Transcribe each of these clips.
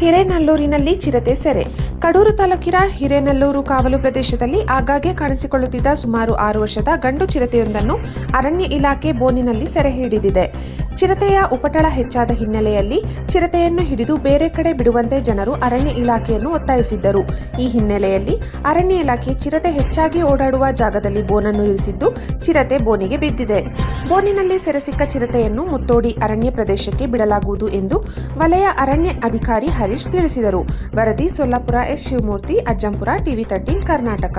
ಹಿರೇನಲ್ಲೂರಿನಲ್ಲಿ ಚಿರತೆ ಸೆರೆ. ಕಡೂರು ತಾಲೂಕಿನ ಹಿರೇನಲ್ಲೂರು ಕಾವಲು ಪ್ರದೇಶದಲ್ಲಿ ಆಗಾಗ್ಗೆ ಕಾಣಿಸಿಕೊಳ್ಳುತ್ತಿದ್ದ ಸುಮಾರು 6 ವರ್ಷದ ಗಂಡು ಚಿರತೆಯೊಂದನ್ನು ಅರಣ್ಯ ಇಲಾಖೆ ಬೋನಿನಲ್ಲಿ ಸೆರೆ ಹಿಡಿದಿದೆ. ಚಿರತೆಯ ಉಪಟಳ ಹೆಚ್ಚಾದ ಹಿನ್ನೆಲೆಯಲ್ಲಿ ಚಿರತೆಯನ್ನು ಹಿಡಿದು ಬೇರೆ ಕಡೆ ಬಿಡುವಂತೆ ಜನರು ಅರಣ್ಯ ಇಲಾಖೆಯನ್ನು ಒತ್ತಾಯಿಸಿದ್ದರು. ಈ ಹಿನ್ನೆಲೆಯಲ್ಲಿ ಅರಣ್ಯ ಇಲಾಖೆ ಚಿರತೆ ಹೆಚ್ಚಾಗಿ ಓಡಾಡುವ ಜಾಗದಲ್ಲಿ ಬೋನನ್ನು ಇರಿಸಿದ್ದು ಚಿರತೆ ಬೋನಿಗೆ ಬಿದ್ದಿದೆ. ಬೋನಿನಲ್ಲಿ ಸೆರೆಸಿಕ್ಕ ಚಿರತೆಯನ್ನು ಮುತ್ತೋಡಿ ಅರಣ್ಯ ಪ್ರದೇಶಕ್ಕೆ ಬಿಡಲಾಗುವುದು ಎಂದು ವಲಯ ಅರಣ್ಯ ಅಧಿಕಾರಿ ಹರೀಶ್ ತಿಳಿಸಿದರು. ವರದಿ ಸೊಲ್ಲಾಪುರ ಎಸ್ ಶಿವಮೂರ್ತಿ, ಅಜ್ಜಂಪುರ, ಟಿವಿ 13 ಕರ್ನಾಟಕ.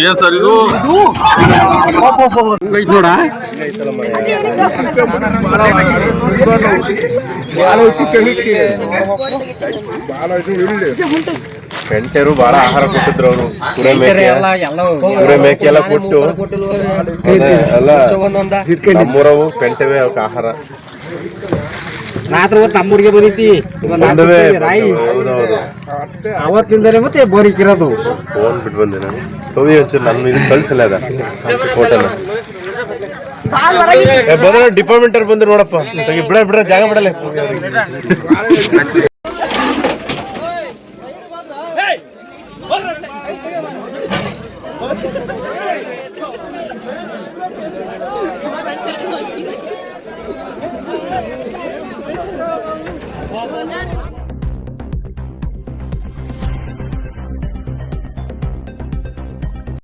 ಏನ್ ಸರ್ ಇದು ನೋಡ ಗಂಟೆರು ಬಹಳ ಆಹಾರ ಕೊಟ್ಟಿದ್ರು ಅವರು. ಕುರೆ ಮೇಕೆ ಎಲ್ಲ ಕೊಟ್ಟು ಎಲ್ಲ ನಮ್ಮೂರವು ಪೆಂಟವೇ ಅವಕ್ಕೆ ಆಹಾರ ರಾತ್ರಿ ಹೊತ್ತು ನಮ್ಮೂರಿಗೆ ಬಂದೈತಿ. ಅವತ್ತಿಂದಲೇ ಮತ್ತೆ ಬೋರಿಕಿರೋದು. ಫೋನ್ ಬಿಟ್ಟು ಬಂದೆ ನಾನು. ಕವಿ ಒಂಚೂರು ನನ್ನ ಇದು ಕಳ್ಸಲ್ಲ ಅದ ಫೋಟೋನ ಬಂದ್ರೆ ಡಿಪಾರ್ಟ್ಮೆಂಟ್ ಅವ್ರು ಬಂದ್ರು ನೋಡಪ್ಪ. ಬಿಡ್ರ ಜಾಗ ಬಿಡಲ್ಲ.